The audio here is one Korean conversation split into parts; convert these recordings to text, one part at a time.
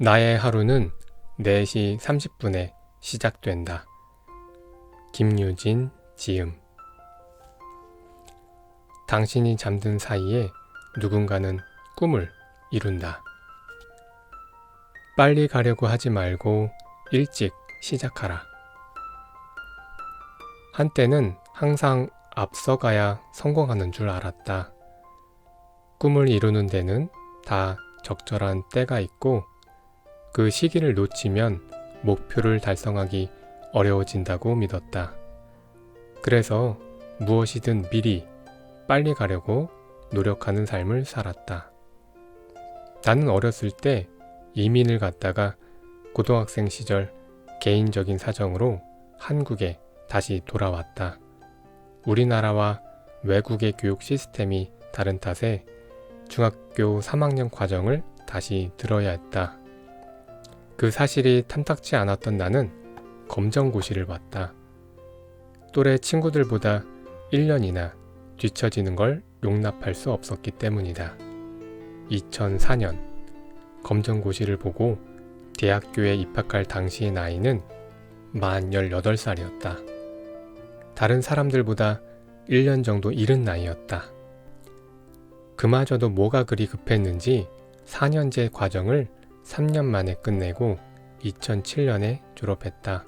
나의 하루는 4시 30분에 시작된다. 김유진 지음. 당신이 잠든 사이에 누군가는 꿈을 이룬다. 빨리 가려고 하지 말고 일찍 시작하라. 한때는 항상 앞서가야 성공하는 줄 알았다. 꿈을 이루는 데는 다 적절한 때가 있고 그 시기를 놓치면 목표를 달성하기 어려워진다고 믿었다. 그래서 무엇이든 미리 빨리 가려고 노력하는 삶을 살았다. 나는 어렸을 때 이민을 갔다가 고등학생 시절 개인적인 사정으로 한국에 다시 돌아왔다. 우리나라와 외국의 교육 시스템이 다른 탓에 중학교 3학년 과정을 다시 들어야 했다. 그 사실이 탐탁치 않았던 나는 검정고시를 봤다. 또래 친구들보다 1년이나 뒤처지는 걸 용납할 수 없었기 때문이다. 2004년 검정고시를 보고 대학교에 입학할 당시의 나이는 만 18살이었다. 다른 사람들보다 1년 정도 이른 나이였다. 그마저도 뭐가 그리 급했는지 4년제 과정을 3년 만에 끝내고 2007년에 졸업했다.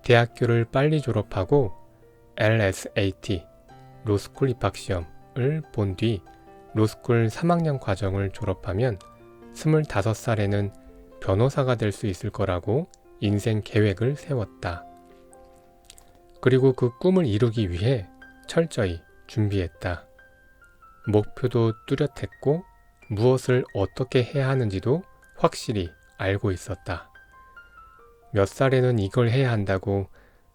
대학교를 빨리 졸업하고 LSAT, 로스쿨 입학시험을 본 뒤 로스쿨 3학년 과정을 졸업하면 25살에는 변호사가 될 수 있을 거라고 인생 계획을 세웠다. 그리고 그 꿈을 이루기 위해 철저히 준비했다. 목표도 뚜렷했고 무엇을 어떻게 해야 하는지도 확실히 알고 있었다. 몇 살에는 이걸 해야 한다고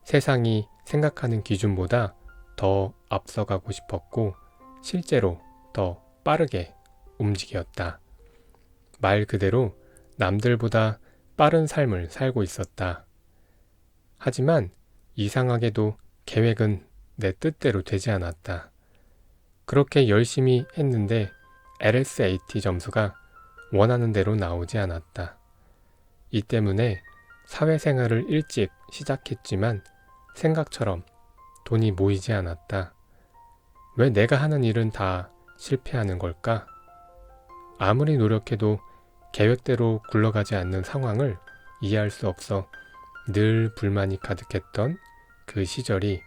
세상이 생각하는 기준보다 더 앞서가고 싶었고 실제로 더 빠르게 움직였다. 말 그대로 남들보다 빠른 삶을 살고 있었다. 하지만 이상하게도 계획은 내 뜻대로 되지 않았다. 그렇게 열심히 했는데 LSAT 점수가 원하는 대로 나오지 않았다. 이 때문에 사회생활을 일찍 시작했지만 생각처럼 돈이 모이지 않았다. 왜 내가 하는 일은 다 실패하는 걸까? 아무리 노력해도 계획대로 굴러가지 않는 상황을 이해할 수 없어 늘 불만이 가득했던 그 시절이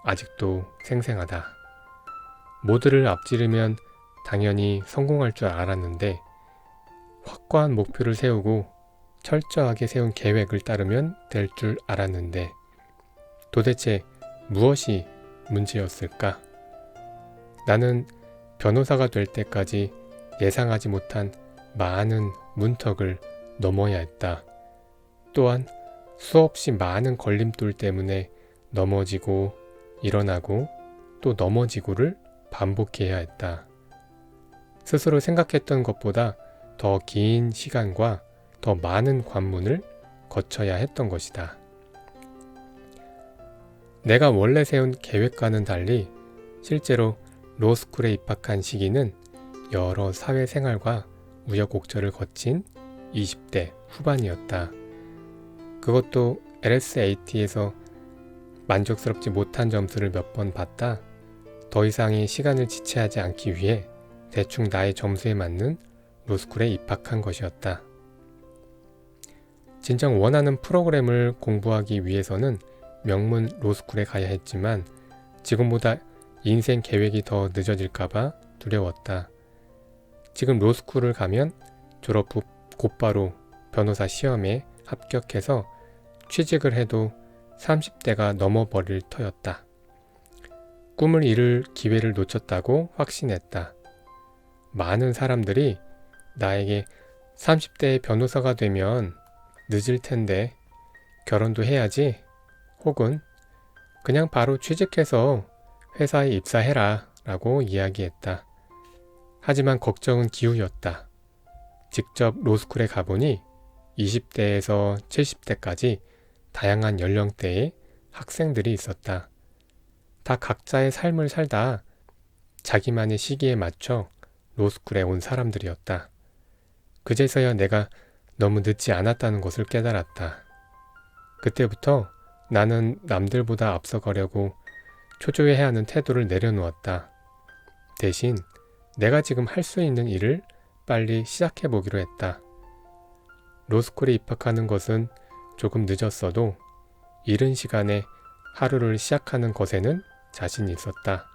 아직도 생생하다. 모두를 앞지르면 당연히 성공할 줄 알았는데 확고한 목표를 세우고 철저하게 세운 계획을 따르면 될 줄 알았는데 도대체 무엇이 문제였을까? 나는 변호사가 될 때까지 예상하지 못한 많은 문턱을 넘어야 했다. 또한 수없이 많은 걸림돌 때문에 넘어지고 일어나고 또 넘어지고를 반복해야 했다. 스스로 생각했던 것보다 더 긴 시간과 더 많은 관문을 거쳐야 했던 것이다. 내가 원래 세운 계획과는 달리 실제로 로스쿨에 입학한 시기는 여러 사회생활과 우여곡절을 거친 20대 후반이었다. 그것도 LSAT에서 만족스럽지 못한 점수를 몇 번 받다 더 이상의 시간을 지체하지 않기 위해 대충 나의 점수에 맞는 로스쿨에 입학한 것이었다. 진정 원하는 프로그램을 공부하기 위해서는 명문 로스쿨에 가야 했지만 지금보다 인생 계획이 더 늦어질까봐 두려웠다. 지금 로스쿨을 가면 졸업 후 곧바로 변호사 시험에 합격해서 취직을 해도 30대가 넘어버릴 터였다. 꿈을 이룰 기회를 놓쳤다고 확신했다. 많은 사람들이 나에게 30대의 변호사가 되면 늦을 텐데 결혼도 해야지 혹은 그냥 바로 취직해서 회사에 입사해라 라고 이야기했다. 하지만 걱정은 기우였다. 직접 로스쿨에 가보니 20대에서 70대까지 다양한 연령대의 학생들이 있었다. 다 각자의 삶을 살다 자기만의 시기에 맞춰 로스쿨에 온 사람들이었다. 그제서야 내가 너무 늦지 않았다는 것을 깨달았다. 그때부터 나는 남들보다 앞서가려고 초조해야 하는 태도를 내려놓았다. 대신 내가 지금 할 수 있는 일을 빨리 시작해보기로 했다. 로스쿨에 입학하는 것은 조금 늦었어도 이른 시간에 하루를 시작하는 것에는 자신이 있었다.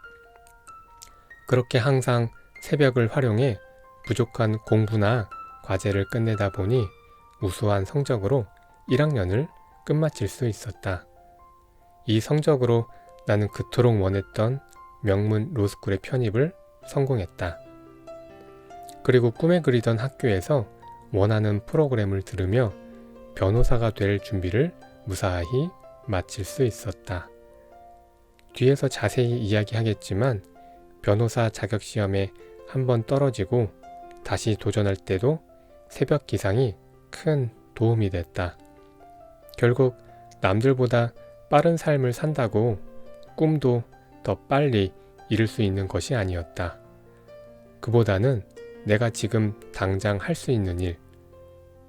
그렇게 항상 새벽을 활용해 부족한 공부나 과제를 끝내다 보니 우수한 성적으로 1학년을 끝마칠 수 있었다. 이 성적으로 나는 그토록 원했던 명문 로스쿨의 편입을 성공했다. 그리고 꿈에 그리던 학교에서 원하는 프로그램을 들으며 변호사가 될 준비를 무사히 마칠 수 있었다. 뒤에서 자세히 이야기하겠지만 변호사 자격시험에 한번 떨어지고 다시 도전할 때도 새벽 기상이 큰 도움이 됐다. 결국 남들보다 빠른 삶을 산다고 꿈도 더 빨리 이룰 수 있는 것이 아니었다. 그보다는 내가 지금 당장 할 수 있는 일,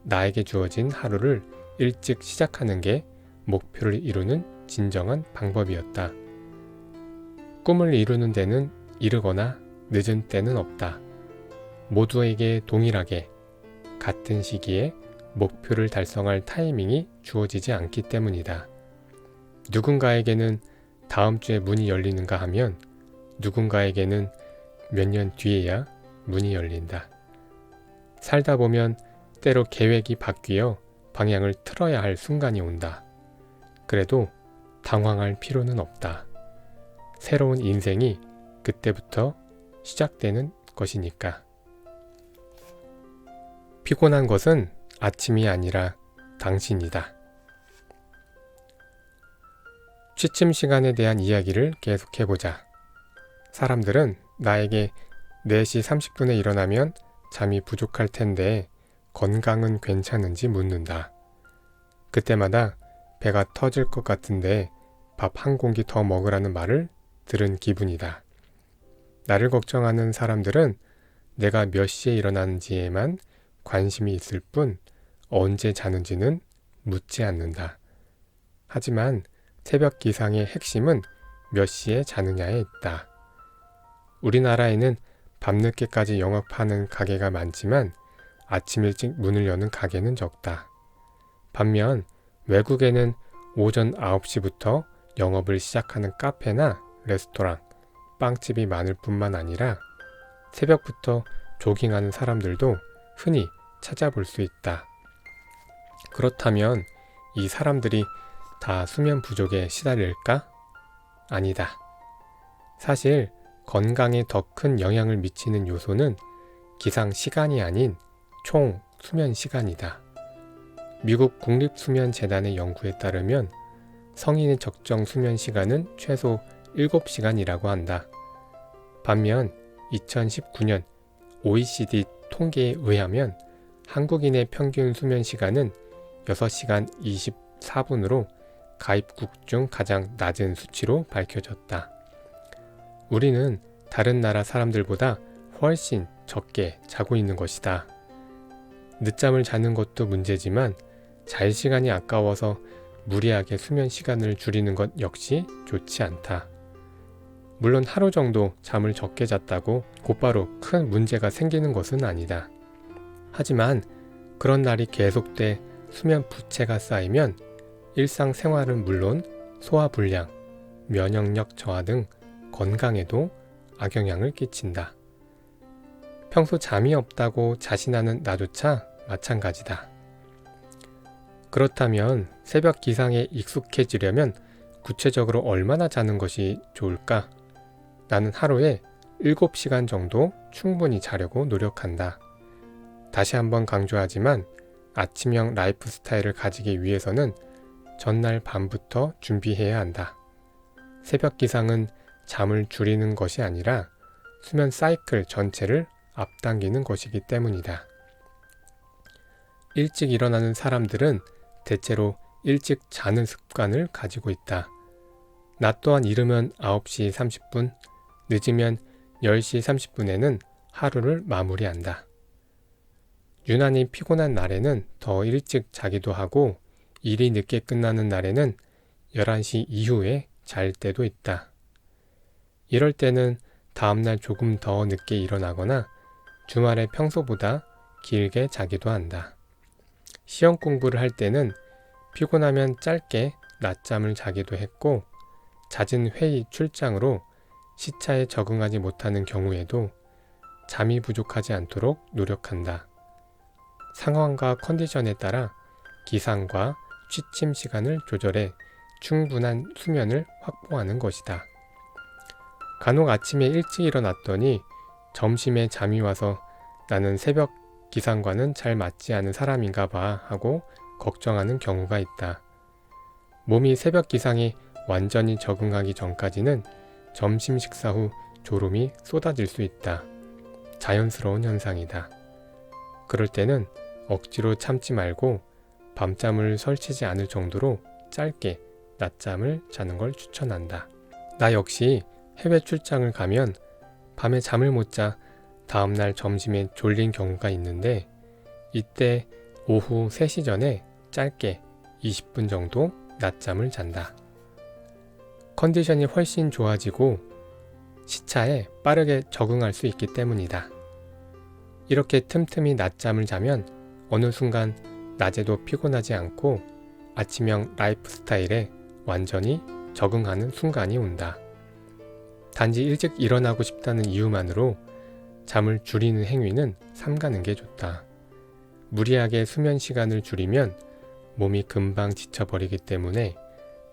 나에게 주어진 하루를 일찍 시작하는 게 목표를 이루는 진정한 방법이었다. 꿈을 이루는 데는 이르거나 늦은 때는 없다. 모두에게 동일하게 같은 시기에 목표를 달성할 타이밍이 주어지지 않기 때문이다. 누군가에게는 다음 주에 문이 열리는가 하면 누군가에게는 몇 년 뒤에야 문이 열린다. 살다 보면 때로 계획이 바뀌어 방향을 틀어야 할 순간이 온다. 그래도 당황할 필요는 없다. 새로운 인생이 그때부터 시작되는 것이니까. 피곤한 것은 아침이 아니라 당신이다. 취침 시간에 대한 이야기를 계속해보자. 사람들은 나에게 4시 30분에 일어나면 잠이 부족할 텐데 건강은 괜찮은지 묻는다. 그때마다 배가 터질 것 같은데 밥 한 공기 더 먹으라는 말을 들은 기분이다. 나를 걱정하는 사람들은 내가 몇 시에 일어나는지에만 관심이 있을 뿐 언제 자는지는 묻지 않는다. 하지만 새벽 기상의 핵심은 몇 시에 자느냐에 있다. 우리나라에는 밤늦게까지 영업하는 가게가 많지만 아침 일찍 문을 여는 가게는 적다. 반면 외국에는 오전 9시부터 영업을 시작하는 카페나 레스토랑, 빵집이 많을 뿐만 아니라 새벽부터 조깅하는 사람들도 흔히 찾아볼 수 있다. 그렇다면 이 사람들이 다 수면 부족에 시달릴까? 아니다. 사실 건강에 더 큰 영향을 미치는 요소는 기상 시간이 아닌 총 수면 시간이다. 미국 국립수면재단의 연구에 따르면 성인의 적정 수면 시간은 최소 7시간이라고 한다. 반면 2019년 OECD 통계에 의하면 한국인의 평균 수면 시간은 6시간 24분으로 가입국 중 가장 낮은 수치로 밝혀졌다. 우리는 다른 나라 사람들보다 훨씬 적게 자고 있는 것이다. 늦잠을 자는 것도 문제지만 잘 시간이 아까워서 무리하게 수면 시간을 줄이는 것 역시 좋지 않다. 물론 하루 정도 잠을 적게 잤다고 곧바로 큰 문제가 생기는 것은 아니다. 하지만 그런 날이 계속돼 수면 부채가 쌓이면 일상생활은 물론 소화불량, 면역력 저하 등 건강에도 악영향을 끼친다. 평소 잠이 없다고 자신하는 나조차 마찬가지다. 그렇다면 새벽 기상에 익숙해지려면 구체적으로 얼마나 자는 것이 좋을까? 나는 하루에 7시간 정도 충분히 자려고 노력한다. 다시 한번 강조하지만 아침형 라이프 스타일을 가지기 위해서는 전날 밤부터 준비해야 한다. 새벽 기상은 잠을 줄이는 것이 아니라 수면 사이클 전체를 앞당기는 것이기 때문이다. 일찍 일어나는 사람들은 대체로 일찍 자는 습관을 가지고 있다. 낮 또한 이르면 9시 30분, 늦으면 10시 30분에는 하루를 마무리한다. 유난히 피곤한 날에는 더 일찍 자기도 하고 일이 늦게 끝나는 날에는 11시 이후에 잘 때도 있다. 이럴 때는 다음날 조금 더 늦게 일어나거나 주말에 평소보다 길게 자기도 한다. 시험 공부를 할 때는 피곤하면 짧게 낮잠을 자기도 했고, 잦은 회의 출장으로 시차에 적응하지 못하는 경우에도 잠이 부족하지 않도록 노력한다. 상황과 컨디션에 따라 기상과 취침 시간을 조절해 충분한 수면을 확보하는 것이다. 간혹 아침에 일찍 일어났더니 점심에 잠이 와서 나는 새벽 기상과는 잘 맞지 않은 사람인가 봐 하고 걱정하는 경우가 있다. 몸이 새벽 기상에 완전히 적응하기 전까지는 점심 식사 후 졸음이 쏟아질 수 있다. 자연스러운 현상이다. 그럴 때는 억지로 참지 말고 밤잠을 설치지 않을 정도로 짧게 낮잠을 자는 걸 추천한다. 나 역시 해외 출장을 가면 밤에 잠을 못 자 다음날 점심에 졸린 경우가 있는데, 이때 오후 3시 전에 짧게 20분 정도 낮잠을 잔다. 컨디션이 훨씬 좋아지고 시차에 빠르게 적응할 수 있기 때문이다. 이렇게 틈틈이 낮잠을 자면 어느 순간 낮에도 피곤하지 않고 아침형 라이프 스타일에 완전히 적응하는 순간이 온다. 단지 일찍 일어나고 싶다는 이유만으로 잠을 줄이는 행위는 삼가는 게 좋다. 무리하게 수면 시간을 줄이면 몸이 금방 지쳐버리기 때문에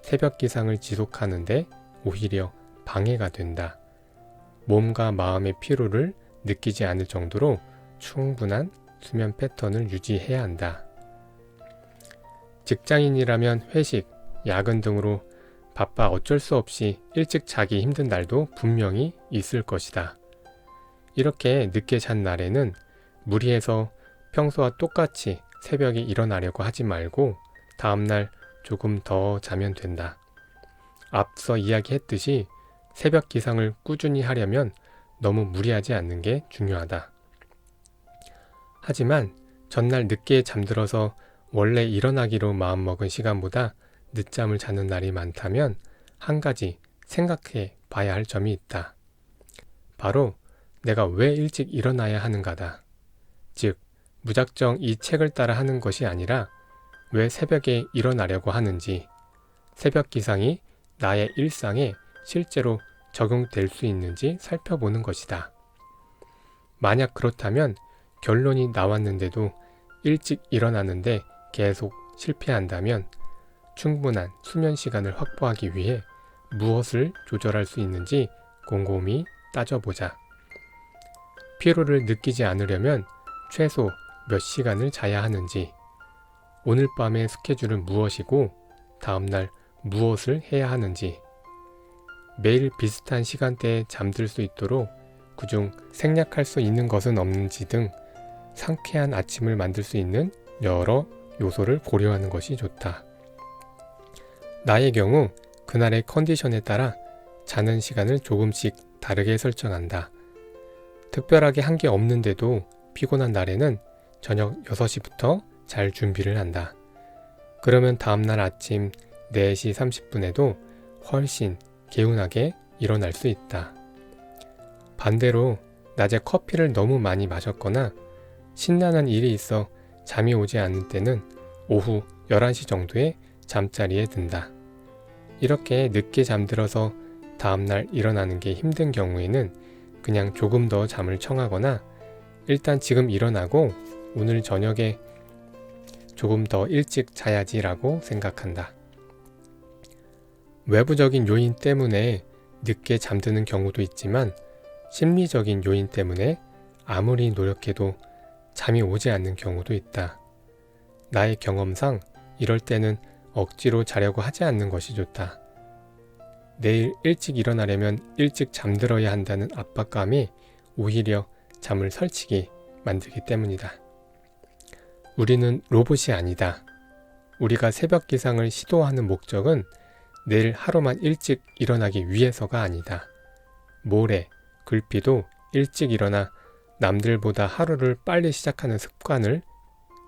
새벽 기상을 지속하는데 오히려 방해가 된다. 몸과 마음의 피로를 느끼지 않을 정도로 충분한 수면 패턴을 유지해야 한다. 직장인이라면 회식, 야근 등으로 바빠 어쩔 수 없이 일찍 자기 힘든 날도 분명히 있을 것이다. 이렇게 늦게 잔 날에는 무리해서 평소와 똑같이 새벽에 일어나려고 하지 말고 다음날 조금 더 자면 된다. 앞서 이야기했듯이 새벽 기상을 꾸준히 하려면 너무 무리하지 않는 게 중요하다. 하지만 전날 늦게 잠들어서 원래 일어나기로 마음먹은 시간보다 늦잠을 자는 날이 많다면 한 가지 생각해 봐야 할 점이 있다. 바로 내가 왜 일찍 일어나야 하는가다. 즉, 무작정 이 책을 따라 하는 것이 아니라 왜 새벽에 일어나려고 하는지, 새벽 기상이 나의 일상에 실제로 적용될 수 있는지 살펴보는 것이다. 만약 그렇다면 결론이 나왔는데도 일찍 일어나는데 계속 실패한다면 충분한 수면 시간을 확보하기 위해 무엇을 조절할 수 있는지 곰곰이 따져보자. 피로를 느끼지 않으려면 최소 몇 시간을 자야 하는지, 오늘 밤의 스케줄은 무엇이고 다음날 무엇을 해야 하는지, 매일 비슷한 시간대에 잠들 수 있도록 그중 생략할 수 있는 것은 없는지 등 상쾌한 아침을 만들 수 있는 여러 요소를 고려하는 것이 좋다. 나의 경우 그날의 컨디션에 따라 자는 시간을 조금씩 다르게 설정한다. 특별하게 한 게 없는데도 피곤한 날에는 저녁 6시부터 잘 준비를 한다. 그러면 다음날 아침 4시 30분에도 훨씬 개운하게 일어날 수 있다. 반대로 낮에 커피를 너무 많이 마셨거나 신나는 일이 있어 잠이 오지 않을 때는 오후 11시 정도에 잠자리에 든다. 이렇게 늦게 잠들어서 다음날 일어나는 게 힘든 경우에는 그냥 조금 더 잠을 청하거나 일단 지금 일어나고 오늘 저녁에 조금 더 일찍 자야지 라고 생각한다. 외부적인 요인 때문에 늦게 잠드는 경우도 있지만 심리적인 요인 때문에 아무리 노력해도 잠이 오지 않는 경우도 있다. 나의 경험상 이럴 때는 억지로 자려고 하지 않는 것이 좋다. 내일 일찍 일어나려면 일찍 잠들어야 한다는 압박감이 오히려 잠을 설치게 만들기 때문이다. 우리는 로봇이 아니다. 우리가 새벽 기상을 시도하는 목적은 내일 하루만 일찍 일어나기 위해서가 아니다. 모레, 글피도 일찍 일어나 남들보다 하루를 빨리 시작하는 습관을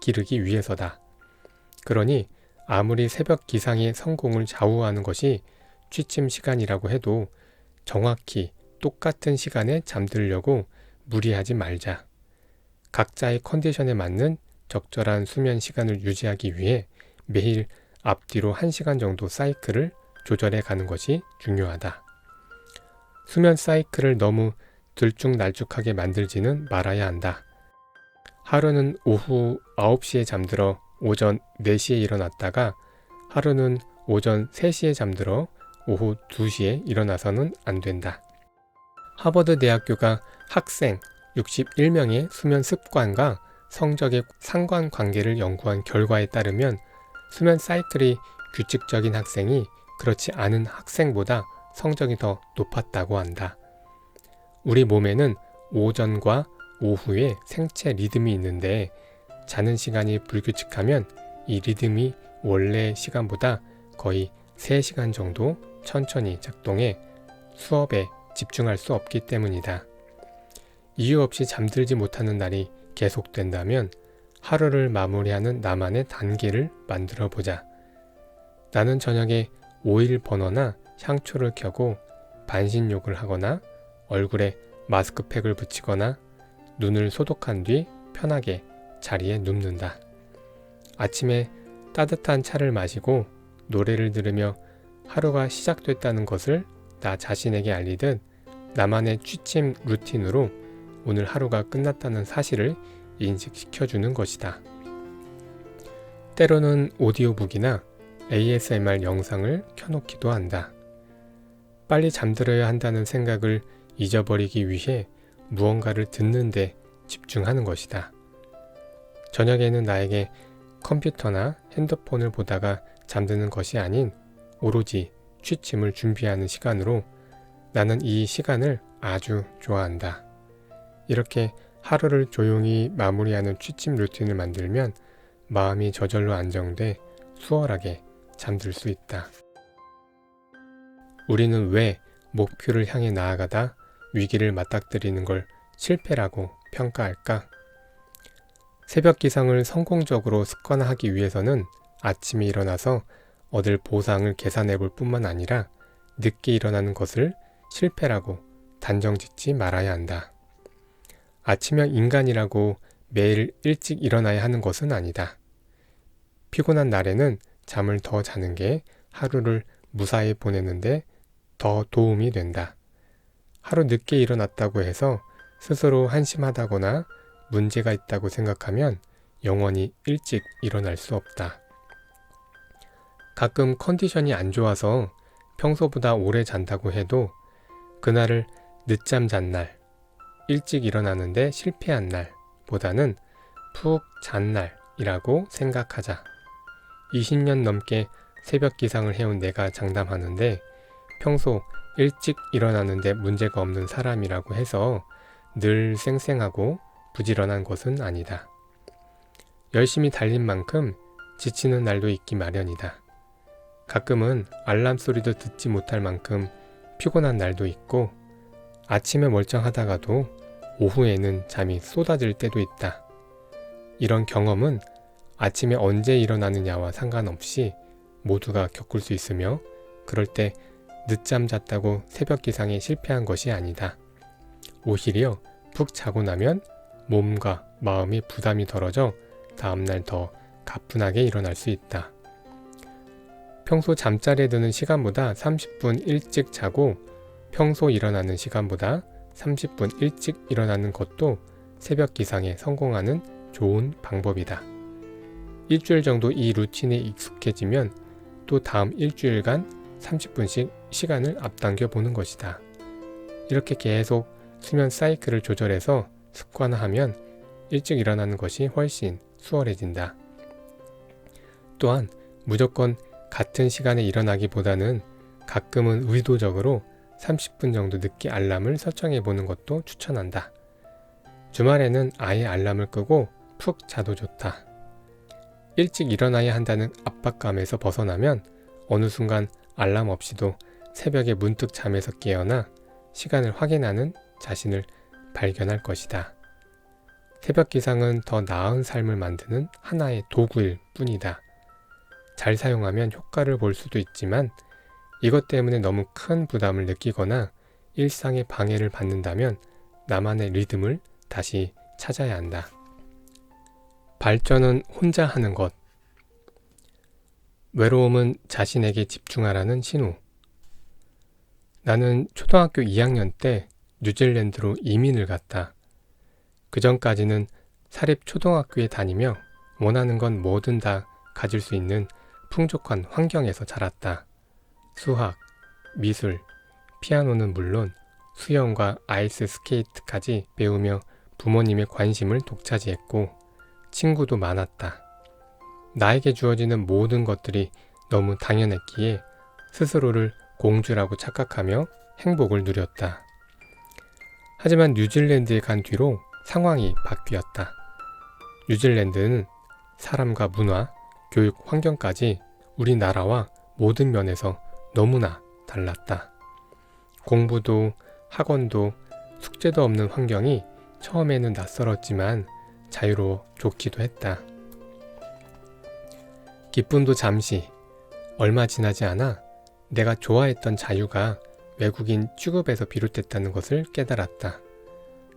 기르기 위해서다. 그러니 아무리 새벽 기상의 성공을 좌우하는 것이 취침 시간이라고 해도 정확히 똑같은 시간에 잠들려고 무리하지 말자. 각자의 컨디션에 맞는 적절한 수면 시간을 유지하기 위해 매일 앞뒤로 1시간 정도 사이클을 조절해 가는 것이 중요하다. 수면 사이클을 너무 들쭉날쭉하게 만들지는 말아야 한다. 하루는 오후 9시에 잠들어 오전 4시에 일어났다가 하루는 오전 3시에 잠들어 오후 2시에 일어나서는 안 된다. 하버드 대학교가 학생 61명의 수면 습관과 성적의 상관관계를 연구한 결과에 따르면 수면 사이클이 규칙적인 학생이 그렇지 않은 학생보다 성적이 더 높았다고 한다. 우리 몸에는 오전과 오후에 생체 리듬이 있는데 자는 시간이 불규칙하면 이 리듬이 원래 시간보다 거의 3시간 정도 천천히 작동해 수업에 집중할 수 없기 때문이다. 이유 없이 잠들지 못하는 날이 계속된다면 하루를 마무리하는 나만의 단계를 만들어 보자. 나는 저녁에 오일 버너나 향초를 켜고 반신욕을 하거나 얼굴에 마스크팩을 붙이거나 눈을 소독한 뒤 편하게 자리에 눕는다. 아침에 따뜻한 차를 마시고 노래를 들으며 하루가 시작됐다는 것을 나 자신에게 알리듯 나만의 취침 루틴으로 오늘 하루가 끝났다는 사실을 인식시켜주는 것이다. 때로는 오디오북이나 ASMR 영상을 켜놓기도 한다. 빨리 잠들어야 한다는 생각을 잊어버리기 위해 무언가를 듣는데 집중하는 것이다. 저녁에는 나에게 컴퓨터나 핸드폰을 보다가 잠드는 것이 아닌 오로지 취침을 준비하는 시간으로 나는 이 시간을 아주 좋아한다. 이렇게 하루를 조용히 마무리하는 취침 루틴을 만들면 마음이 저절로 안정돼 수월하게 잠들 수 있다. 우리는 왜 목표를 향해 나아가다 위기를 맞닥뜨리는 걸 실패라고 평가할까? 새벽 기상을 성공적으로 습관화하기 위해서는 아침에 일어나서 얻을 보상을 계산해 볼 뿐만 아니라 늦게 일어나는 것을 실패라고 단정짓지 말아야 한다. 아침형 인간이라고 매일 일찍 일어나야 하는 것은 아니다. 피곤한 날에는 잠을 더 자는 게 하루를 무사히 보내는데 더 도움이 된다. 하루 늦게 일어났다고 해서 스스로 한심하다거나 문제가 있다고 생각하면 영원히 일찍 일어날 수 없다. 가끔 컨디션이 안 좋아서 평소보다 오래 잔다고 해도 그날을 늦잠 잔 날, 일찍 일어나는데 실패한 날 보다는 푹 잔 날이라고 생각하자. 20년 넘게 새벽 기상을 해온 내가 장담하는데 평소 일찍 일어나는데 문제가 없는 사람이라고 해서 늘 쌩쌩하고 부지런한 것은 아니다. 열심히 달린 만큼 지치는 날도 있기 마련이다. 가끔은 알람 소리도 듣지 못할 만큼 피곤한 날도 있고 아침에 멀쩡하다가도 오후에는 잠이 쏟아질 때도 있다. 이런 경험은 아침에 언제 일어나느냐와 상관없이 모두가 겪을 수 있으며 그럴 때 늦잠 잤다고 새벽 기상에 실패한 것이 아니다. 오히려 푹 자고 나면 몸과 마음이 부담이 덜어져 다음날 더 가뿐하게 일어날 수 있다. 평소 잠자리에 드는 시간보다 30분 일찍 자고 평소 일어나는 시간보다 30분 일찍 일어나는 것도 새벽 기상에 성공하는 좋은 방법이다. 일주일 정도 이 루틴에 익숙해지면 또 다음 일주일간 30분씩 시간을 앞당겨 보는 것이다. 이렇게 계속 수면 사이클을 조절해서 습관화하면 일찍 일어나는 것이 훨씬 수월해진다. 또한 무조건 같은 시간에 일어나기보다는 가끔은 의도적으로 30분 정도 늦게 알람을 설정해 보는 것도 추천한다. 주말에는 아예 알람을 끄고 푹 자도 좋다. 일찍 일어나야 한다는 압박감에서 벗어나면 어느 순간 알람 없이도 새벽에 문득 잠에서 깨어나 시간을 확인하는 자신을 발견할 것이다. 새벽 기상은 더 나은 삶을 만드는 하나의 도구일 뿐이다. 잘 사용하면 효과를 볼 수도 있지만 이것 때문에 너무 큰 부담을 느끼거나 일상에 방해를 받는다면 나만의 리듬을 다시 찾아야 한다. 발전은 혼자 하는 것. 외로움은 자신에게 집중하라는 신호. 나는 초등학교 2학년 때 뉴질랜드로 이민을 갔다. 그 전까지는 사립 초등학교에 다니며 원하는 건 뭐든 다 가질 수 있는 풍족한 환경에서 자랐다. 수학, 미술, 피아노는 물론 수영과 아이스 스케이트까지 배우며 부모님의 관심을 독차지했고 친구도 많았다. 나에게 주어지는 모든 것들이 너무 당연했기에 스스로를 공주라고 착각하며 행복을 누렸다. 하지만 뉴질랜드에 간 뒤로 상황이 바뀌었다. 뉴질랜드는 사람과 문화, 교육 환경까지 우리나라와 모든 면에서 너무나 달랐다. 공부도 학원도 숙제도 없는 환경이 처음에는 낯설었지만 자유로워 좋기도 했다. 기쁨도 잠시, 얼마 지나지 않아 내가 좋아했던 자유가 외국인 취급에서 비롯됐다는 것을 깨달았다.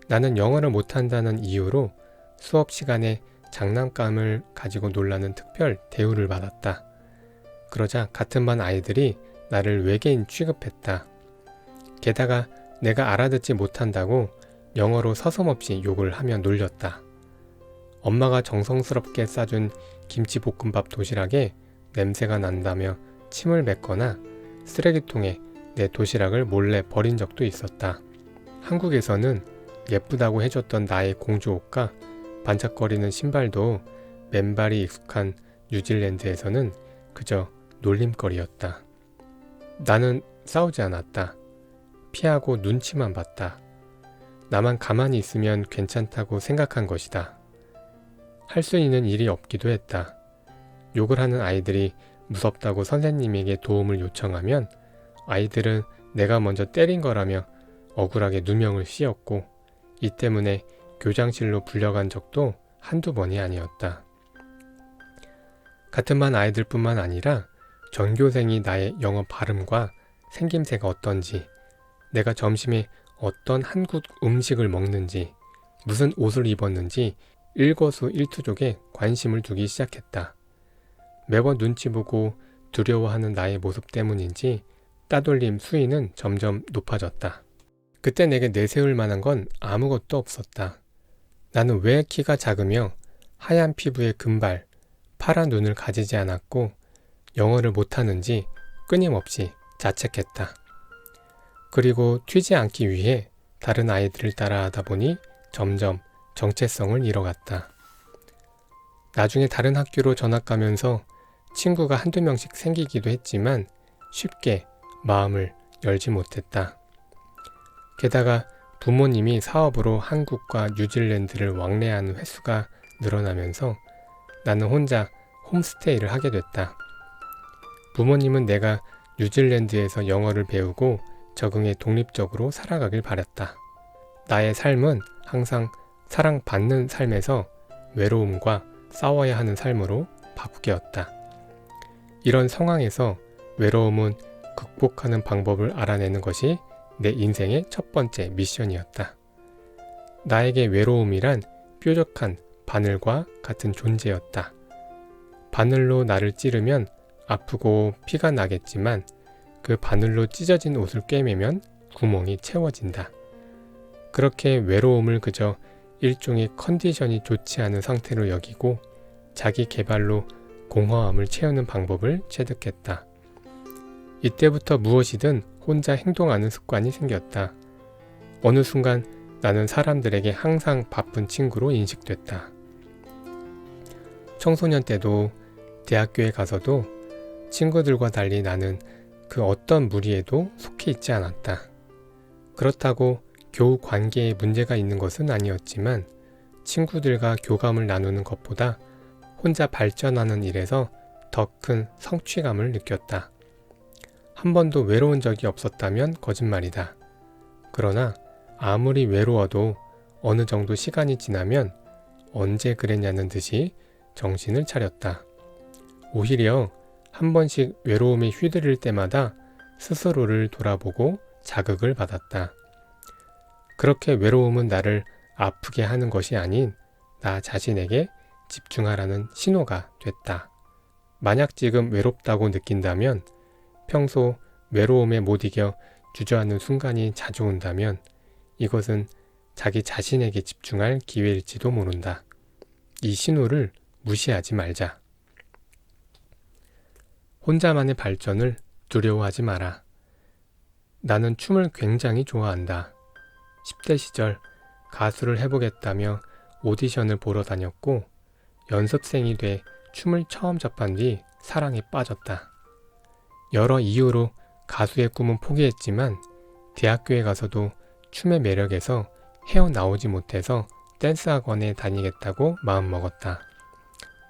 나는 영어를 못한다는 이유로 수업 시간에 장난감을 가지고 놀라는 특별 대우를 받았다. 그러자 같은 반 아이들이 나를 외계인 취급했다. 게다가 내가 알아듣지 못한다고 영어로 서슴없이 욕을 하며 놀렸다. 엄마가 정성스럽게 싸준 김치볶음밥 도시락에 냄새가 난다며 침을 뱉거나 쓰레기통에 내 도시락을 몰래 버린 적도 있었다. 한국에서는 예쁘다고 해줬던 나의 공주옷과 반짝거리는 신발도 맨발이 익숙한 뉴질랜드에서는 그저 놀림거리였다. 나는 싸우지 않았다. 피하고 눈치만 봤다. 나만 가만히 있으면 괜찮다고 생각한 것이다. 할 수 있는 일이 없기도 했다. 욕을 하는 아이들이 무섭다고 선생님에게 도움을 요청하면 아이들은 내가 먼저 때린 거라며 억울하게 누명을 씌웠고 이 때문에 교장실로 불려간 적도 한두 번이 아니었다. 같은 반 아이들뿐만 아니라 전교생이 나의 영어 발음과 생김새가 어떤지, 내가 점심에 어떤 한국 음식을 먹는지, 무슨 옷을 입었는지 일거수일투족에 관심을 두기 시작했다. 매번 눈치 보고 두려워하는 나의 모습 때문인지 따돌림 수위는 점점 높아졌다. 그때 내게 내세울 만한 건 아무것도 없었다. 나는 왜 키가 작으며 하얀 피부의 금발, 파란 눈을 가지지 않았고 영어를 못하는지 끊임없이 자책했다. 그리고 튀지 않기 위해 다른 아이들을 따라하다 보니 점점 정체성을 잃어갔다. 나중에 다른 학교로 전학 가면서 친구가 한두 명씩 생기기도 했지만 쉽게 마음을 열지 못했다. 게다가 부모님이 사업으로 한국과 뉴질랜드를 왕래하는 횟수가 늘어나면서 나는 혼자 홈스테이를 하게 됐다. 부모님은 내가 뉴질랜드에서 영어를 배우고 적응해 독립적으로 살아가길 바랐다. 나의 삶은 항상 사랑받는 삶에서 외로움과 싸워야 하는 삶으로 바뀌었다. 이런 상황에서 외로움은 극복하는 방법을 알아내는 것이 내 인생의 첫 번째 미션이었다. 나에게 외로움이란 뾰족한 바늘과 같은 존재였다. 바늘로 나를 찌르면 아프고 피가 나겠지만 그 바늘로 찢어진 옷을 꿰매면 구멍이 채워진다. 그렇게 외로움을 그저 일종의 컨디션이 좋지 않은 상태로 여기고 자기 개발로 공허함을 채우는 방법을 체득했다. 이때부터 무엇이든 혼자 행동하는 습관이 생겼다. 어느 순간 나는 사람들에게 항상 바쁜 친구로 인식됐다. 청소년 때도 대학교에 가서도 친구들과 달리 나는 그 어떤 무리에도 속해 있지 않았다. 그렇다고 교우 관계에 문제가 있는 것은 아니었지만 친구들과 교감을 나누는 것보다 혼자 발전하는 일에서 더 큰 성취감을 느꼈다. 한 번도 외로운 적이 없었다면 거짓말이다. 그러나 아무리 외로워도 어느 정도 시간이 지나면 언제 그랬냐는 듯이 정신을 차렸다. 오히려 한 번씩 외로움에 휘둘릴 때마다 스스로를 돌아보고 자극을 받았다. 그렇게 외로움은 나를 아프게 하는 것이 아닌 나 자신에게 집중하라는 신호가 됐다. 만약 지금 외롭다고 느낀다면, 평소 외로움에 못 이겨 주저하는 순간이 자주 온다면 이것은 자기 자신에게 집중할 기회일지도 모른다. 이 신호를 무시하지 말자. 혼자만의 발전을 두려워하지 마라. 나는 춤을 굉장히 좋아한다. 10대 시절 가수를 해보겠다며 오디션을 보러 다녔고 연습생이 돼 춤을 처음 접한 뒤 사랑에 빠졌다. 여러 이유로 가수의 꿈은 포기했지만 대학교에 가서도 춤의 매력에서 헤어나오지 못해서 댄스 학원에 다니겠다고 마음먹었다.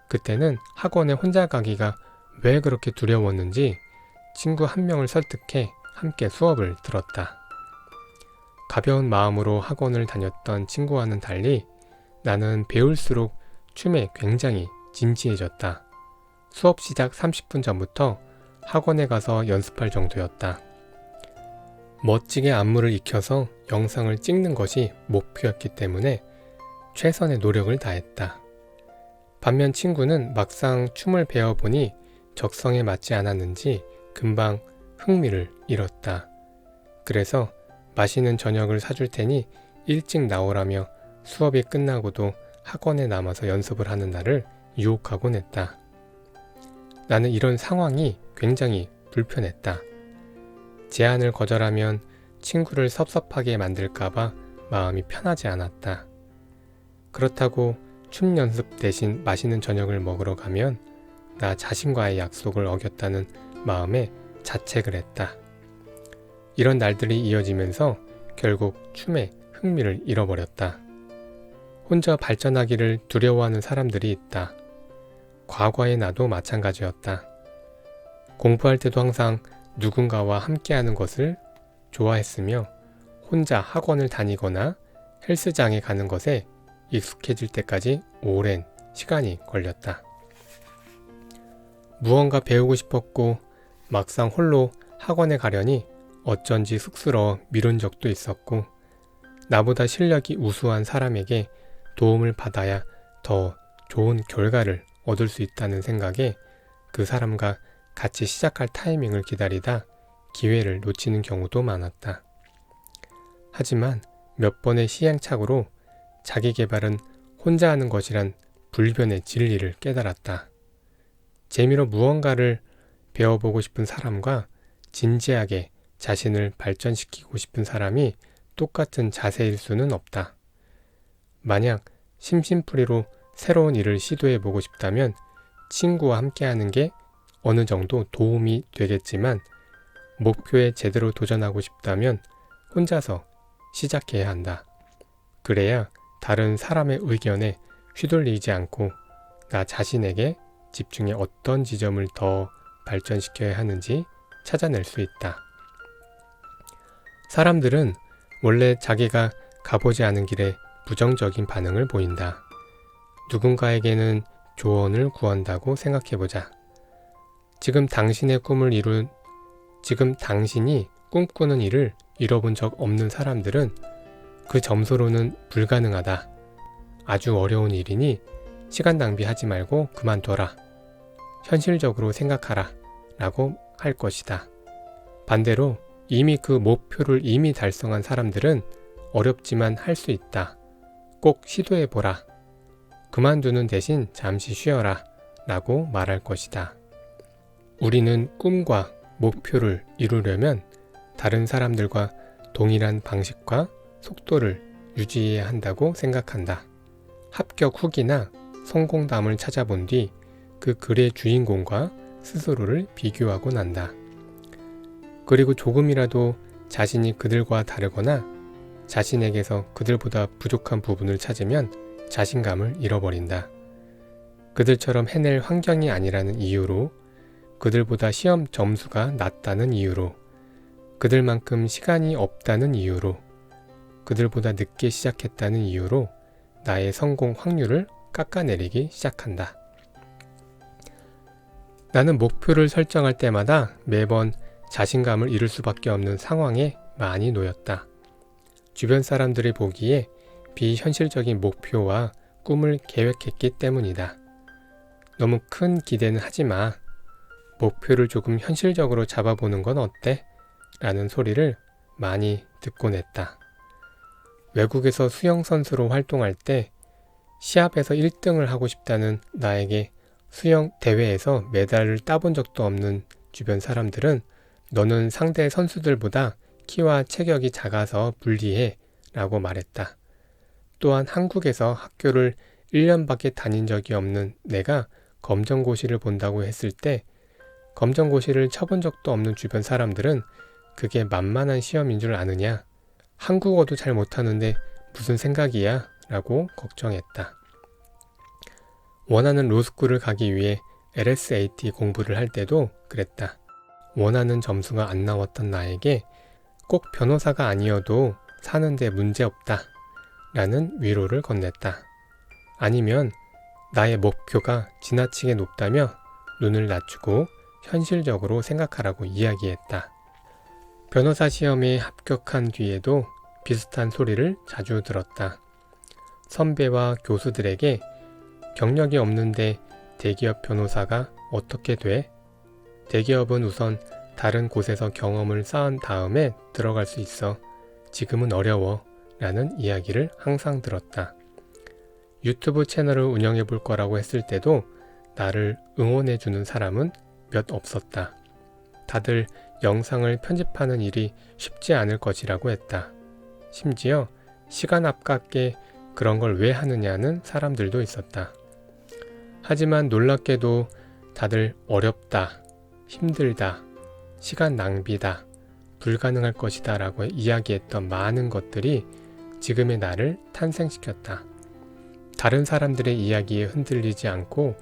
그때는 학원에 혼자 가기가 왜 그렇게 두려웠는지 친구 한 명을 설득해 함께 수업을 들었다. 가벼운 마음으로 학원을 다녔던 친구와는 달리 나는 배울수록 춤에 굉장히 진지해졌다. 수업 시작 30분 전부터 학원에 가서 연습할 정도였다. 멋지게 안무를 익혀서 영상을 찍는 것이 목표였기 때문에 최선의 노력을 다했다. 반면 친구는 막상 춤을 배워보니 적성에 맞지 않았는지 금방 흥미를 잃었다. 그래서 맛있는 저녁을 사줄 테니 일찍 나오라며 수업이 끝나고도 학원에 남아서 연습을 하는 나를 유혹하곤 했다. 나는 이런 상황이 굉장히 불편했다. 제안을 거절하면 친구를 섭섭하게 만들까봐 마음이 편하지 않았다. 그렇다고 춤 연습 대신 맛있는 저녁을 먹으러 가면 나 자신과의 약속을 어겼다는 마음에 자책을 했다. 이런 날들이 이어지면서 결국 춤에 흥미를 잃어버렸다. 혼자 발전하기를 두려워하는 사람들이 있다. 과거의 나도 마찬가지였다. 공부할 때도 항상 누군가와 함께하는 것을 좋아했으며 혼자 학원을 다니거나 헬스장에 가는 것에 익숙해질 때까지 오랜 시간이 걸렸다. 무언가 배우고 싶었고 막상 홀로 학원에 가려니 어쩐지 쑥스러워 미룬 적도 있었고 나보다 실력이 우수한 사람에게 도움을 받아야 더 좋은 결과를 얻을 수 있다는 생각에 그 사람과 같이 시작할 타이밍을 기다리다 기회를 놓치는 경우도 많았다. 하지만 몇 번의 시행착오로 자기 개발은 혼자 하는 것이란 불변의 진리를 깨달았다. 재미로 무언가를 배워보고 싶은 사람과 진지하게 자신을 발전시키고 싶은 사람이 똑같은 자세일 수는 없다. 만약 심심풀이로 새로운 일을 시도해보고 싶다면 친구와 함께하는 게 어느 정도 도움이 되겠지만 목표에 제대로 도전하고 싶다면 혼자서 시작해야 한다. 그래야 다른 사람의 의견에 휘둘리지 않고 나 자신에게 집중해 어떤 지점을 더 발전시켜야 하는지 찾아낼 수 있다. 사람들은 원래 자기가 가보지 않은 길에 부정적인 반응을 보인다. 누군가에게는 조언을 구한다고 생각해보자. 지금 당신이 꿈꾸는 일을 이뤄본 적 없는 사람들은 그 점수로는 불가능하다. 아주 어려운 일이니 시간 낭비하지 말고 그만둬라. 현실적으로 생각하라. 라고 할 것이다. 반대로 이미 그 목표를 달성한 사람들은 어렵지만 할 수 있다. 꼭 시도해보라. 그만두는 대신 잠시 쉬어라. 라고 말할 것이다. 우리는 꿈과 목표를 이루려면 다른 사람들과 동일한 방식과 속도를 유지해야 한다고 생각한다. 합격 후기나 성공담을 찾아본 뒤 그 글의 주인공과 스스로를 비교하곤 한다. 그리고 조금이라도 자신이 그들과 다르거나 자신에게서 그들보다 부족한 부분을 찾으면 자신감을 잃어버린다. 그들처럼 해낼 환경이 아니라는 이유로, 그들보다 시험 점수가 낮다는 이유로, 그들만큼 시간이 없다는 이유로, 그들보다 늦게 시작했다는 이유로 나의 성공 확률을 깎아내리기 시작한다. 나는 목표를 설정할 때마다 매번 자신감을 잃을 수밖에 없는 상황에 많이 놓였다. 주변 사람들이 보기에 비현실적인 목표와 꿈을 계획했기 때문이다. 너무 큰 기대는 하지 마. 목표를 조금 현실적으로 잡아보는 건 어때? 라는 소리를 많이 듣곤 했다. 외국에서 수영선수로 활동할 때 시합에서 1등을 하고 싶다는 나에게 수영 대회에서 메달을 따본 적도 없는 주변 사람들은 너는 상대 선수들보다 키와 체격이 작아서 불리해 라고 말했다. 또한 한국에서 학교를 1년밖에 다닌 적이 없는 내가 검정고시를 본다고 했을 때 검정고시를 쳐본 적도 없는 주변 사람들은 그게 만만한 시험인 줄 아느냐? 한국어도 잘 못하는데 무슨 생각이야? 라고 걱정했다. 원하는 로스쿨을 가기 위해 LSAT 공부를 할 때도 그랬다. 원하는 점수가 안 나왔던 나에게 꼭 변호사가 아니어도 사는데 문제없다 라는 위로를 건넸다. 아니면 나의 목표가 지나치게 높다며 눈을 낮추고 현실적으로 생각하라고 이야기했다. 변호사 시험에 합격한 뒤에도 비슷한 소리를 자주 들었다. 선배와 교수들에게 경력이 없는데 대기업 변호사가 어떻게 돼? 대기업은 우선 다른 곳에서 경험을 쌓은 다음에 들어갈 수 있어. 지금은 어려워. 라는 이야기를 항상 들었다. 유튜브 채널을 운영해 볼 거라고 했을 때도 나를 응원해 주는 사람은 몇 없었다. 다들 영상을 편집하는 일이 쉽지 않을 것이라고 했다. 심지어 시간 아깝게 그런 걸 왜 하느냐는 사람들도 있었다. 하지만 놀랍게도 다들 어렵다, 힘들다, 시간 낭비다, 불가능할 것이다 라고 이야기했던 많은 것들이 지금의 나를 탄생시켰다. 다른 사람들의 이야기에 흔들리지 않고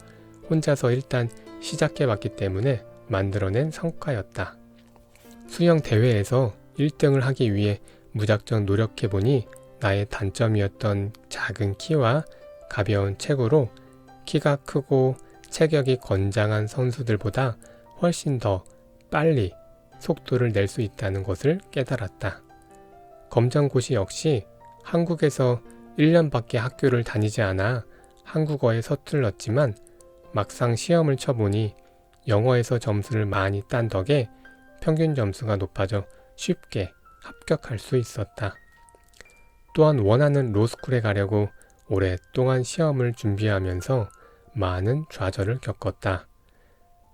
혼자서 일단 시작해봤기 때문에 만들어낸 성과였다. 수영 대회에서 1등을 하기 위해 무작정 노력해보니 나의 단점이었던 작은 키와 가벼운 체구로 키가 크고 체격이 건장한 선수들보다 훨씬 더 빨리 속도를 낼 수 있다는 것을 깨달았다. 검정고시 역시 한국에서 1년밖에 학교를 다니지 않아 한국어에 서툴렀지만 막상 시험을 쳐보니 영어에서 점수를 많이 딴 덕에 평균 점수가 높아져 쉽게 합격할 수 있었다. 또한 원하는 로스쿨에 가려고 오랫동안 시험을 준비하면서 많은 좌절을 겪었다.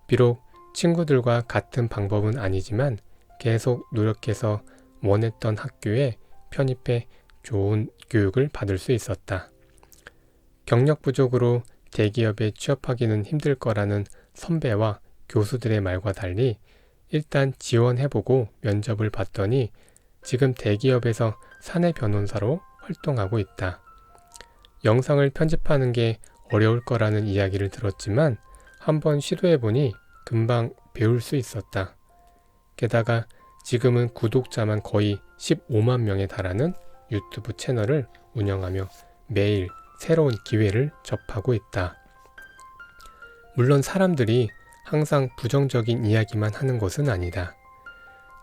비록 친구들과 같은 방법은 아니지만 계속 노력해서 원했던 학교에 편입해 좋은 교육을 받을 수 있었다. 경력 부족으로 대기업에 취업하기는 힘들 거라는 선배와 교수들의 말과 달리 일단 지원해보고 면접을 봤더니 지금 대기업에서 사내 변호사로 활동하고 있다. 영상을 편집하는 게 어려울 거라는 이야기를 들었지만 한번 시도해보니 금방 배울 수 있었다. 게다가 지금은 구독자만 거의 15만 명에 달하는 유튜브 채널을 운영하며 매일 새로운 기회를 접하고 있다. 물론 사람들이 항상 부정적인 이야기만 하는 것은 아니다.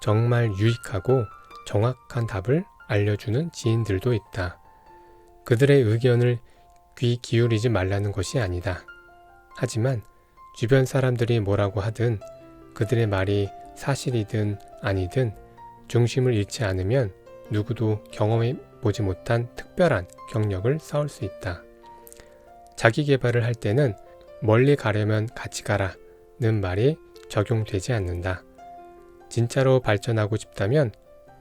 정말 유익하고 정확한 답을 알려주는 지인들도 있다. 그들의 의견을 귀 기울이지 말라는 것이 아니다. 하지만 주변 사람들이 뭐라고 하든 그들의 말이 사실이든 아니든 중심을 잃지 않으면 누구도 경험해 보지 못한 특별한 경력을 쌓을 수 있다. 자기 개발을 할 때는 멀리 가려면 같이 가라는 말이 적용되지 않는다. 진짜로 발전하고 싶다면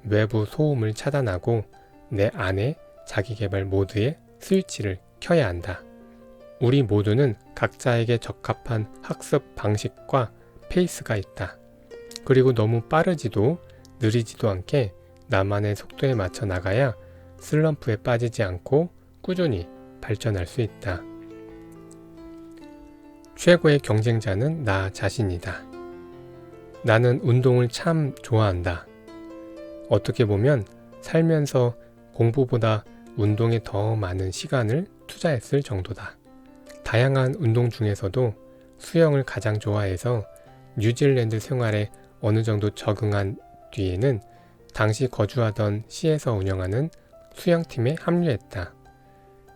외부 소음을 차단하고 내 안에 자기 개발 모드의 스위치를 켜야 한다. 우리 모두는 각자에게 적합한 학습 방식과 페이스가 있다. 그리고 너무 빠르지도 느리지도 않게 나만의 속도에 맞춰 나가야 슬럼프에 빠지지 않고 꾸준히 발전할 수 있다. 최고의 경쟁자는 나 자신이다. 나는 운동을 참 좋아한다. 어떻게 보면 살면서 공부보다 운동에 더 많은 시간을 투자했을 정도다. 다양한 운동 중에서도 수영을 가장 좋아해서 뉴질랜드 생활에 어느 정도 적응한 뒤에는 당시 거주하던 시에서 운영하는 수영팀에 합류했다.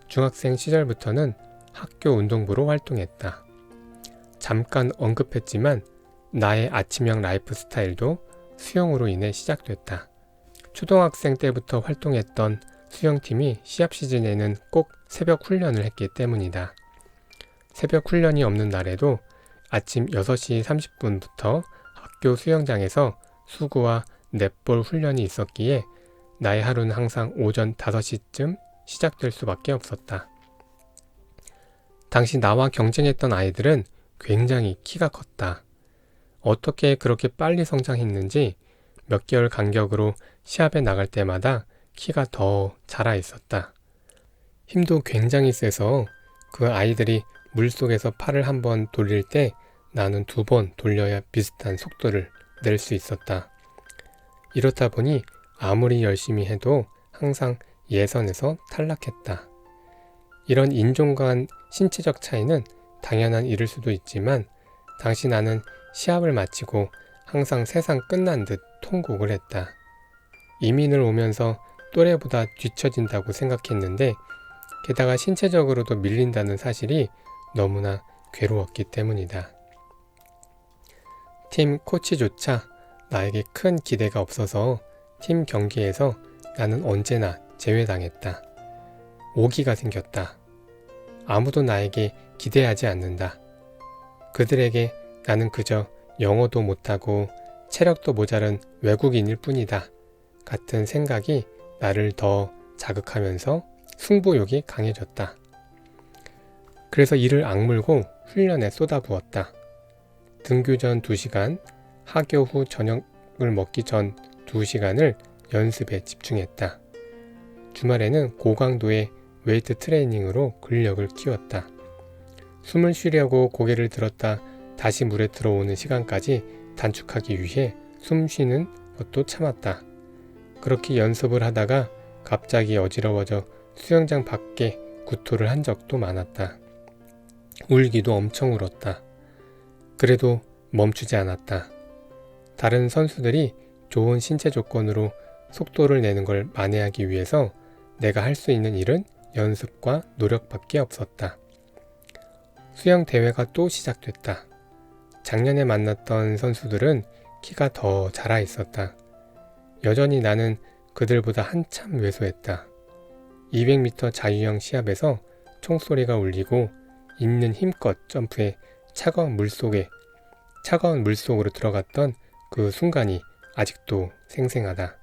중학생 시절부터는 학교 운동부로 활동했다. 잠깐 언급했지만 나의 아침형 라이프 스타일도 수영으로 인해 시작됐다. 초등학생 때부터 활동했던 수영팀이 시합 시즌에는 꼭 새벽 훈련을 했기 때문이다. 새벽 훈련이 없는 날에도 아침 6시 30분부터 학교 수영장에서 수구와 넷볼 훈련이 있었기에 나의 하루는 항상 오전 5시쯤 시작될 수밖에 없었다. 당시 나와 경쟁했던 아이들은 굉장히 키가 컸다. 어떻게 그렇게 빨리 성장했는지 몇 개월 간격으로 시합에 나갈 때마다 키가 더 자라 있었다. 힘도 굉장히 세서 그 아이들이 물속에서 팔을 한 번 돌릴 때 나는 2번 돌려야 비슷한 속도를 낼 수 있었다. 이렇다 보니 아무리 열심히 해도 항상 예선에서 탈락했다. 이런 인종 간 신체적 차이는 당연한 일일 수도 있지만 당시 나는 시합을 마치고 항상 세상 끝난 듯 통곡을 했다. 이민을 오면서 또래보다 뒤처진다고 생각했는데 게다가 신체적으로도 밀린다는 사실이 너무나 괴로웠기 때문이다. 팀 코치조차 나에게 큰 기대가 없어서 팀 경기에서 나는 언제나 제외당했다. 오기가 생겼다. 아무도 나에게 기대하지 않는다. 그들에게 나는 그저 영어도 못하고 체력도 모자른 외국인일 뿐이다. 같은 생각이 나를 더 자극하면서 승부욕이 강해졌다. 그래서 이를 악물고 훈련에 쏟아부었다. 등교 전 2시간, 하교 후 저녁을 먹기 전 2시간을 연습에 집중했다. 주말에는 고강도의 웨이트 트레이닝으로 근력을 키웠다. 숨을 쉬려고 고개를 들었다 다시 물에 들어오는 시간까지 단축하기 위해 숨 쉬는 것도 참았다. 그렇게 연습을 하다가 갑자기 어지러워져 수영장 밖에 구토를 한 적도 많았다. 울기도 엄청 울었다. 그래도 멈추지 않았다. 다른 선수들이 좋은 신체 조건으로 속도를 내는 걸 만회하기 위해서 내가 할 수 있는 일은 연습과 노력밖에 없었다. 수영 대회가 또 시작됐다. 작년에 만났던 선수들은 키가 더 자라 있었다. 여전히 나는 그들보다 한참 왜소했다. 200m 자유형 시합에서 총소리가 울리고 있는 힘껏 점프해 차가운 물속으로 들어갔던 그 순간이 아직도 생생하다.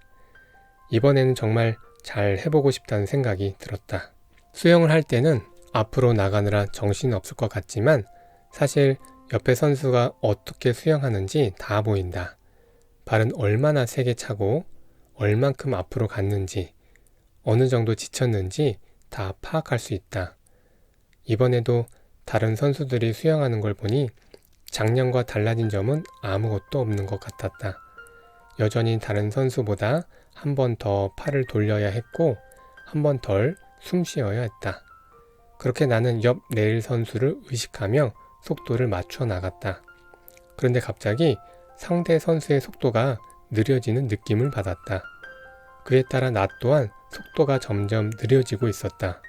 이번에는 정말 잘 해보고 싶다는 생각이 들었다. 수영을 할 때는 앞으로 나가느라 정신 없을 것 같지만 사실 옆에 선수가 어떻게 수영하는지 다 보인다. 발은 얼마나 세게 차고 얼만큼 앞으로 갔는지 어느 정도 지쳤는지 다 파악할 수 있다. 이번에도 다른 선수들이 수영하는 걸 보니 작년과 달라진 점은 아무것도 없는 것 같았다. 여전히 다른 선수보다 한 번 더 팔을 돌려야 했고 한 번 덜 숨 쉬어야 했다. 그렇게 나는 옆 내일 선수를 의식하며 속도를 맞춰 나갔다. 그런데 갑자기 상대 선수의 속도가 느려지는 느낌을 받았다. 그에 따라 나 또한 속도가 점점 느려지고 있었다.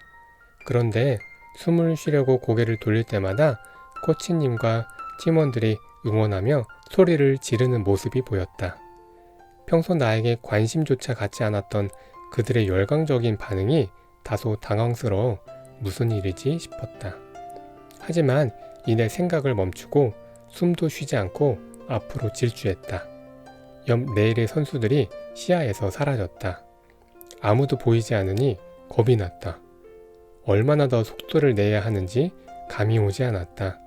그런데 숨을 쉬려고 고개를 돌릴 때마다 코치님과 팀원들이 응원하며 소리를 지르는 모습이 보였다. 평소 나에게 관심조차 갖지 않았던 그들의 열광적인 반응이 다소 당황스러워 무슨 일이지 싶었다. 하지만 이내 생각을 멈추고 숨도 쉬지 않고 앞으로 질주했다. 옆 레일의 선수들이 시야에서 사라졌다. 아무도 보이지 않으니 겁이 났다. 얼마나 더 속도를 내야 하는지 감이 오지 않았다.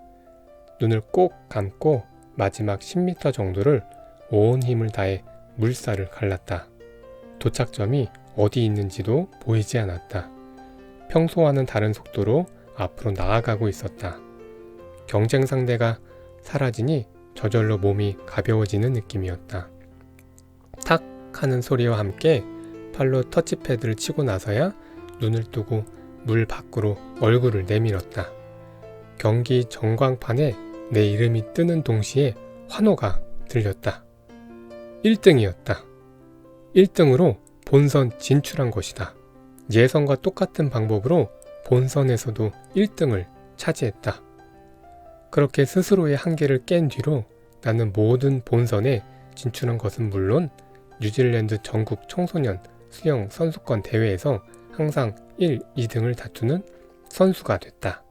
눈을 꼭 감고 마지막 10m 정도를 온 힘을 다해 물살을 갈랐다. 도착점이 어디 있는지도 보이지 않았다. 평소와는 다른 속도로 앞으로 나아가고 있었다. 경쟁 상대가 사라지니 저절로 몸이 가벼워지는 느낌이었다. 탁 하는 소리와 함께 팔로 터치패드를 치고 나서야 눈을 뜨고 물 밖으로 얼굴을 내밀었다. 경기 전광판에 내 이름이 뜨는 동시에 환호가 들렸다. 1등이었다. 1등으로 본선 진출한 것이다. 예선과 똑같은 방법으로 본선에서도 1등을 차지했다. 그렇게 스스로의 한계를 깬 뒤로 나는 모든 본선에 진출한 것은 물론 뉴질랜드 전국 청소년 수영 선수권 대회에서 항상 1, 2등을 다투는 선수가 됐다.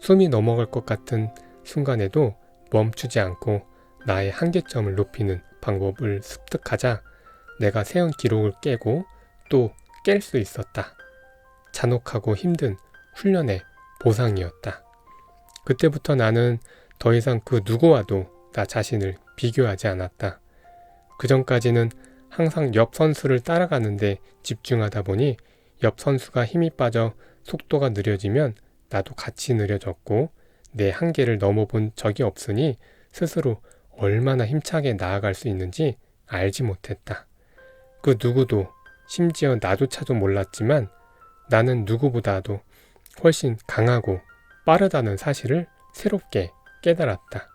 숨이 넘어갈 것 같은 순간에도 멈추지 않고 나의 한계점을 높이는 방법을 습득하자 내가 세운 기록을 깨고 또 깰 수 있었다. 잔혹하고 힘든 훈련의 보상이었다. 그때부터 나는 더 이상 그 누구와도 나 자신을 비교하지 않았다. 그 전까지는 항상 옆 선수를 따라가는데 집중하다 보니 옆 선수가 힘이 빠져 속도가 느려지면 나도 같이 느려졌고 내 한계를 넘어본 적이 없으니 스스로 얼마나 힘차게 나아갈 수 있는지 알지 못했다. 그 누구도 심지어 나조차도 몰랐지만 나는 누구보다도 훨씬 강하고 빠르다는 사실을 새롭게 깨달았다.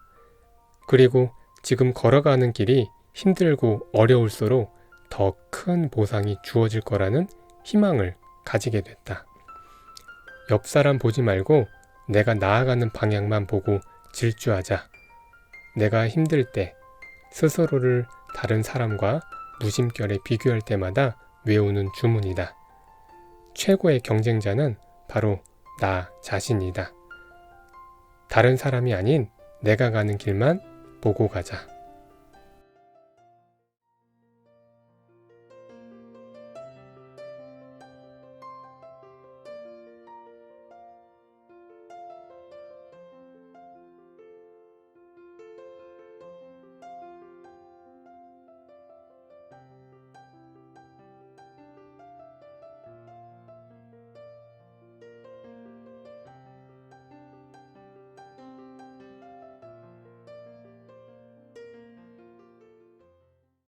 그리고 지금 걸어가는 길이 힘들고 어려울수록 더 큰 보상이 주어질 거라는 희망을 가지게 됐다. 옆 사람 보지 말고 내가 나아가는 방향만 보고 질주하자. 내가 힘들 때 스스로를 다른 사람과 무심결에 비교할 때마다 외우는 주문이다. 최고의 경쟁자는 바로 나 자신이다. 다른 사람이 아닌 내가 가는 길만 보고 가자.